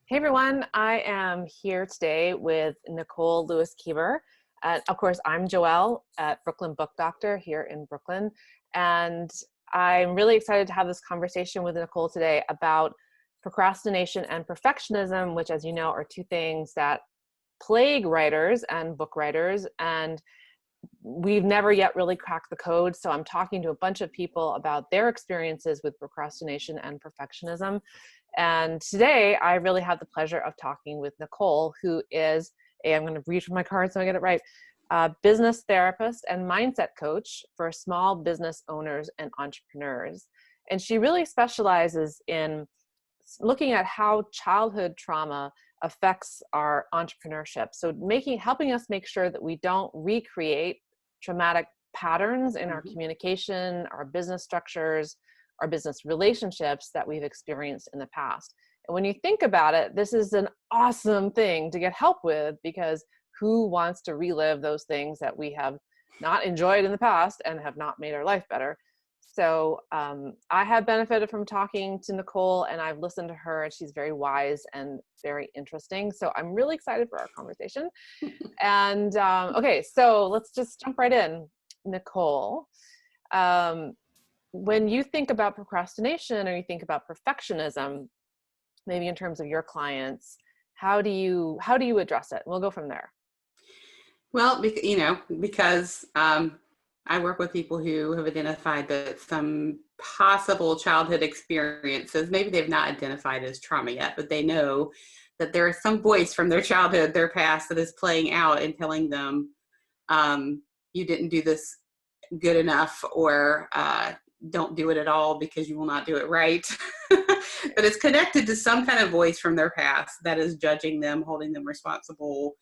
Hey everyone, I am here today with Nicole Lewis-Keeber. Of course, I'm Joelle at Brooklyn Book Doctor here in Brooklyn. And I'm really excited to have this conversation with Nicole today about procrastination and perfectionism, which, as you know, are two things that plague writers and book writers. And we've never yet really cracked the code. So I'm talking to a bunch of people about their experiences with procrastination and perfectionism. And today I really have the pleasure of talking with Nicole, who is I'm going to read from my card so I get it right, a business therapist and mindset coach for small business owners and entrepreneurs. And she really specializes in looking at how childhood trauma affects our entrepreneurship. So helping us make sure that we don't recreate traumatic patterns in our communication, our business structures, our business relationships that we've experienced in the past. And when you think about it, this is an awesome thing to get help with, because who wants to relive those things that we have not enjoyed in the past and have not made our life better? So I have benefited from talking to Nicole, and I've listened to her, and she's very wise and very interesting. So I'm really excited for our conversation. And okay, so let's just jump right in. Nicole, when you think about procrastination or you think about perfectionism, maybe in terms of your clients, how do you address it? We'll go from there. Well, because I work with people who have identified that some possible childhood experiences, maybe they've not identified as trauma yet, but they know that there is some voice from their childhood, their past, that is playing out and telling them, you didn't do this good enough, or don't do it at all because you will not do it right. But it's connected to some kind of voice from their past that is judging them, holding them responsible,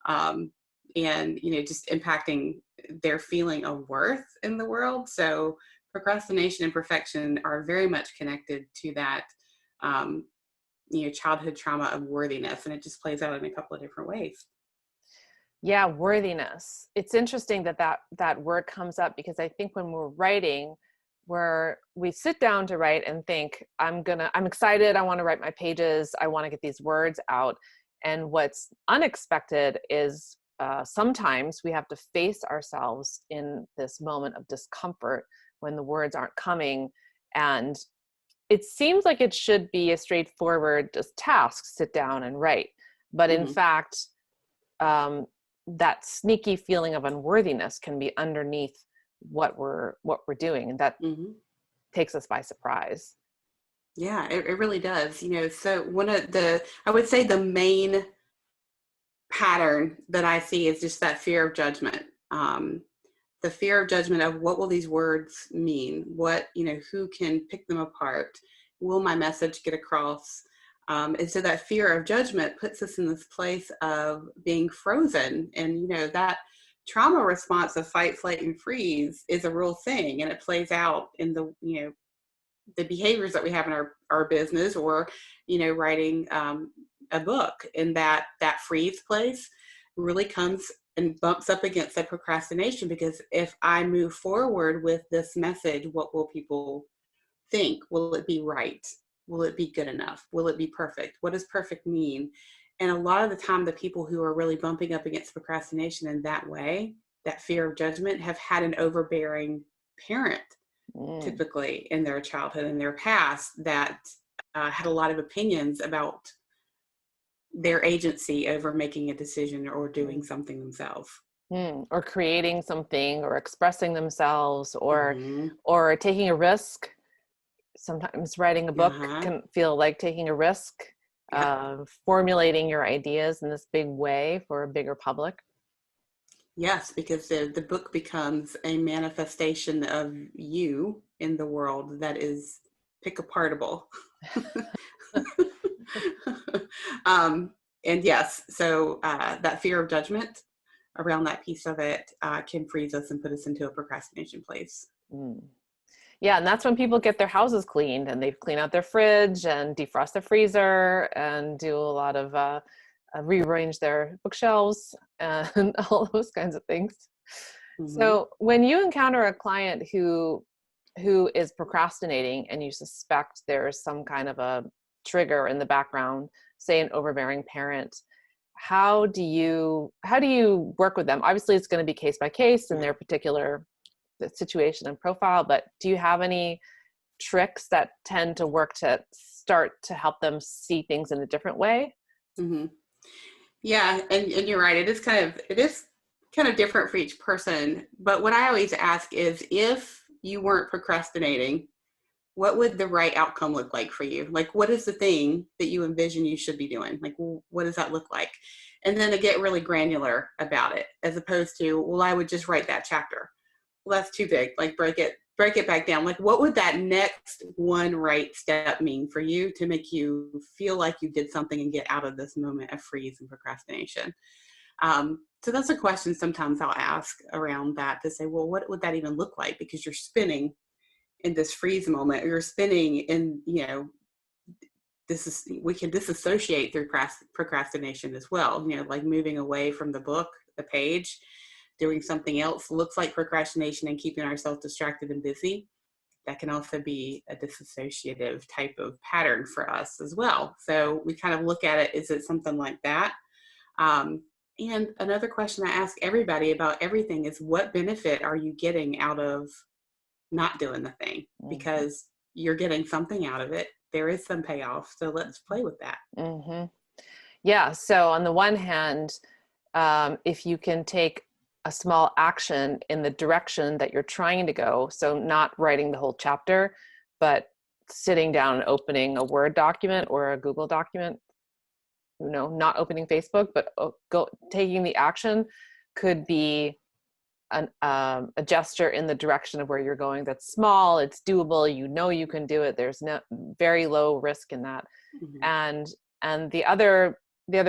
and just impacting their feeling of worth in the world. So procrastination and perfection are very much connected to that childhood trauma of worthiness, and it just plays out in a couple of different ways. Yeah, worthiness. It's interesting that word comes up, because I think when we're writing, where we sit down to write and think, I'm excited, I want to write my pages, I want to get these words out. And what's unexpected is sometimes we have to face ourselves in this moment of discomfort when the words aren't coming. And it seems like it should be a straightforward just task, sit down and write. But in fact, that sneaky feeling of unworthiness can be underneath what we're doing, and that takes us by surprise. Yeah, it really does. So I would say the main pattern that I see is just that fear of judgment. The fear of judgment of, what will these words mean? Who can pick them apart? Will my message get across? And so that fear of judgment puts us in this place of being frozen. And, that trauma response of fight, flight, and freeze is a real thing. And it plays out in the behaviors that we have in our business, or, writing a book. And that freeze place really comes and bumps up against that procrastination, because if I move forward with this message, what will people think? Will it be right? Will it be good enough? Will it be perfect? What does perfect mean? And a lot of the time, the people who are really bumping up against procrastination in that way, that fear of judgment, have had an overbearing parent, typically in their childhood and their past, that had a lot of opinions about their agency over making a decision or doing something themselves. Or creating something, or expressing themselves, or taking a risk. Sometimes writing a book can feel like taking a risk, formulating your ideas in this big way for a bigger public. Yes, because the book becomes a manifestation of you in the world that is pick-apartable. And yes, so that fear of judgment around that piece of it can freeze us and put us into a procrastination place. Yeah, and that's when people get their houses cleaned, and they clean out their fridge and defrost their freezer and do a lot of rearrange their bookshelves and all those kinds of things. So when you encounter a client who is procrastinating, and you suspect there's some kind of a trigger in the background, say an overbearing parent, how do you work with them? Obviously it's going to be case by case in their particular situation and profile, but do you have any tricks that tend to work to start to help them see things in a different way? Mm-hmm. Yeah, and you're right. It is kind of different for each person. But what I always ask is, if you weren't procrastinating, what would the right outcome look like for you? Like, what is the thing that you envision you should be doing? Like, what does that look like? And then to get really granular about it, as opposed to, well, I would just write that chapter. Well, that's too big. Like, break it back down. Like, what would that next one right step mean for you to make you feel like you did something and get out of this moment of freeze and procrastination? So that's a question sometimes I'll ask around that, to say, well, what would that even look like? Because you're spinning in this freeze moment, or you're spinning in, we can disassociate through procrastination as well. Like moving away from the book, the page, doing something else looks like procrastination, and keeping ourselves distracted and busy. That can also be a disassociative type of pattern for us as well. So we kind of look at it, is it something like that? And another question I ask everybody about everything is, what benefit are you getting out of not doing the thing? Because you're getting something out of it. There is some payoff. So let's play with that. Mm-hmm. Yeah. So on the one hand, if you can take a small action in the direction that you're trying to go, so not writing the whole chapter, but sitting down and opening a Word document or a Google document, not opening Facebook, but taking the action could be a gesture in the direction of where you're going. That's small, it's doable, you can do it. There's no very low risk in that. Mm-hmm. And the other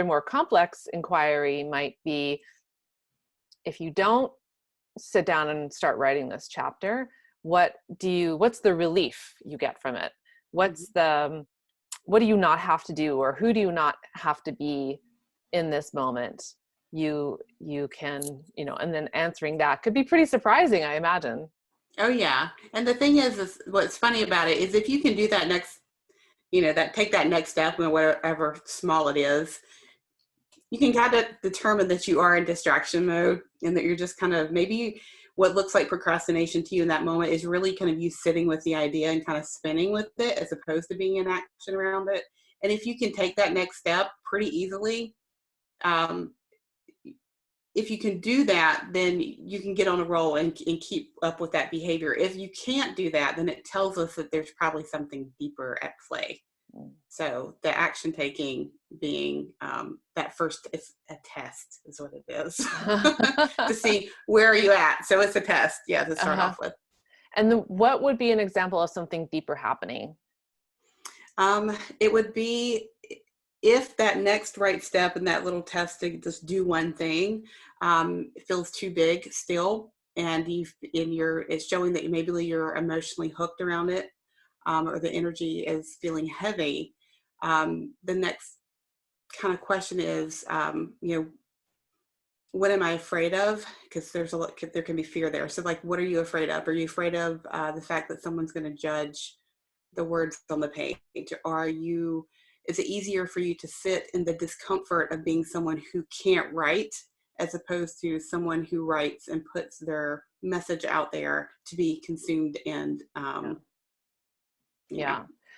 more complex inquiry might be, if you don't sit down and start writing this chapter, what's the relief you get from it? What do you not have to do, or who do you not have to be in this moment? You can, and then answering that could be pretty surprising, I imagine. Oh yeah. And the thing is what's funny about it is, if you can do that next, take that next step, whatever small it is, you can kind of determine that you are in distraction mode, and that you're just kind of, maybe what looks like procrastination to you in that moment is really kind of you sitting with the idea and kind of spinning with it, as opposed to being in action around it. And if you can take that next step pretty easily, if you can do that, then you can get on a roll and keep up with that behavior. If you can't do that, then it tells us that there's probably something deeper at play. So the action taking being that first, it's a test is what it is to see where are you at. So it's a test, to start off with. And what would be an example of something deeper happening? It would be, if that next right step in that little test to just do one thing feels too big still, and it's showing that maybe you're emotionally hooked around it, or the energy is feeling heavy. The next kind of question is, what am I afraid of? Because there can be fear there. So like, what are you afraid of? Are you afraid of the fact that someone's going to judge the words on the page? Or is it easier for you to sit in the discomfort of being someone who can't write, as opposed to someone who writes and puts their message out there to be consumed and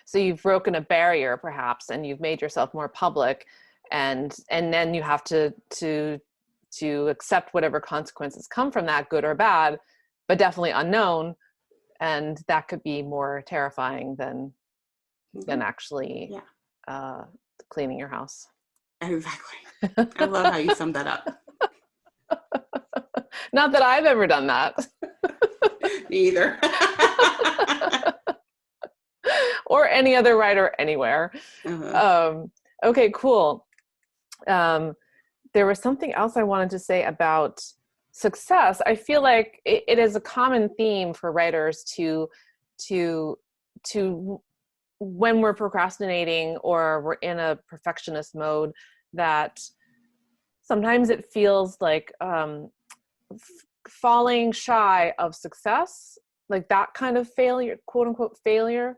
So you've broken a barrier perhaps, and you've made yourself more public, and then you have to accept whatever consequences come from that, good or bad, but definitely unknown. And that could be more terrifying than actually cleaning your house. Exactly. I love how you summed that up. Not that I've ever done that. Me either. Or any other writer anywhere. Okay, cool. There was something else I wanted to say about success. I feel like it is a common theme for writers to when we're procrastinating or we're in a perfectionist mode, that sometimes it feels like falling shy of success, like that kind of failure, quote unquote failure,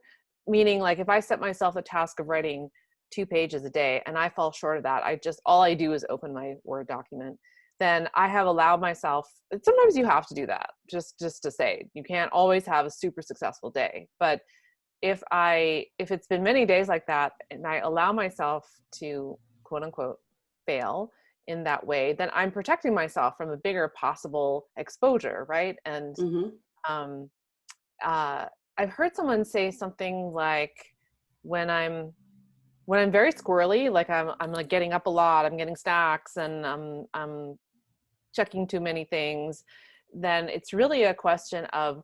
meaning like if I set myself the task of writing 2 pages a day and I fall short of that, all I do is open my Word document, then I have allowed myself, sometimes you have to do that, just to say, you can't always have a super successful day. But if it's been many days like that and I allow myself to quote unquote fail in that way, then I'm protecting myself from a bigger possible exposure, right? And Mm-hmm. um, I've heard someone say something like, when I'm very squirrely, like I'm like getting up a lot, I'm getting stacks, and I'm checking too many things, then it's really a question of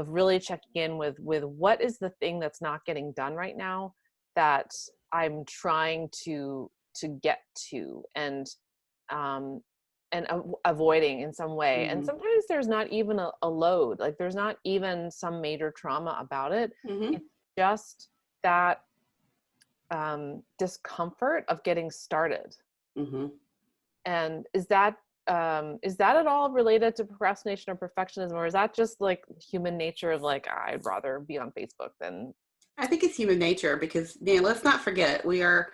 really checking in with what is the thing that's not getting done right now that I'm trying to get to, and avoiding in some way. And Mm-hmm. sometimes there's not even a load, like there's not even some major trauma about it. Mm-hmm. It's just that discomfort of getting started. Mm-hmm. And is that at all related to procrastination or perfectionism, or is that just like human nature of like, I'd rather be on Facebook than? I think it's human nature because, let's not forget, we are,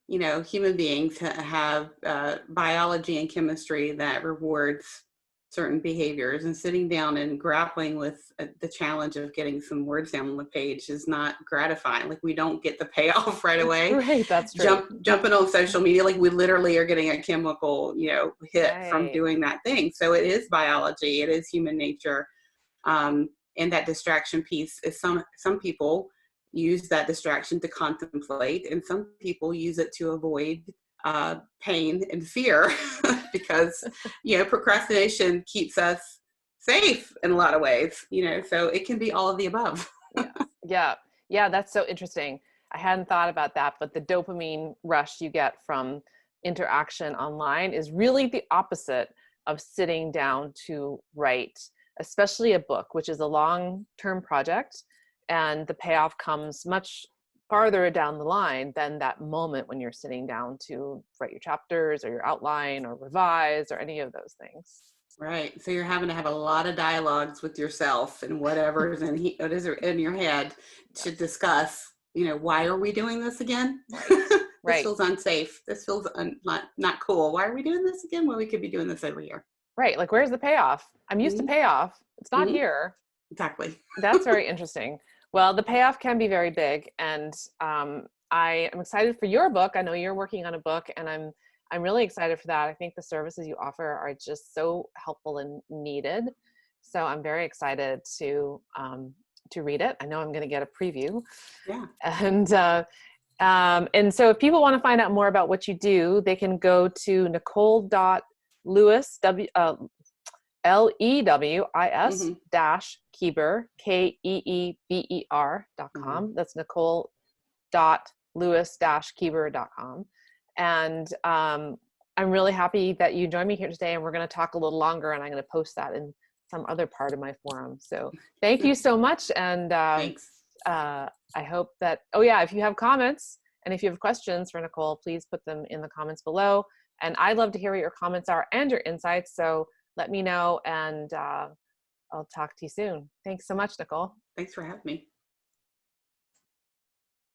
human beings have biology and chemistry that rewards certain behaviors, and sitting down and grappling with the challenge of getting some words down on the page is not gratifying. Like, we don't get the payoff right away. Right, that's true. Jumping on social media, like we literally are getting a chemical, hit from Right. doing that thing. So it is biology, it is human nature. And that distraction piece is some people use that distraction to contemplate, and some people use it to avoid pain and fear because procrastination keeps us safe in a lot of ways, so it can be all of the above. Yeah, that's so interesting. I hadn't thought about that, but the dopamine rush you get from interaction online is really the opposite of sitting down to write, especially a book, which is a long-term project, and the payoff comes much farther down the line than that moment when you're sitting down to write your chapters or your outline or revise or any of those things. Right. So you're having to have a lot of dialogues with yourself and whatever's what is in your head to discuss, why are we doing this again? Right. This Right. feels unsafe. This feels not cool. Why are we doing this again? Well, we could be doing this every year. Right. Like, where's the payoff? I'm used to Mm-hmm. payoff. It's not Mm-hmm. here. Exactly. That's very interesting. Well, the payoff can be very big, and I am excited for your book. I know you're working on a book, and I'm really excited for that. I think the services you offer are just so helpful and needed. So I'm very excited to read it. I know I'm going to get a preview. Yeah. And so if people want to find out more about what you do, they can go to Nicole.Lewis, Lewis dash Keeber, KEEBER.com. Mm-hmm. That's Nicole.Lewis-Keeber.com. And I'm really happy that you joined me here today, and we're going to talk a little longer, and I'm going to post that in some other part of my forum. So thank you so much. And Thanks. I hope that, if you have comments and if you have questions for Nicole, please put them in the comments below. And I'd love to hear what your comments are and your insights. So let me know, and I'll talk to you soon. Thanks so much, Nicole. Thanks for having me.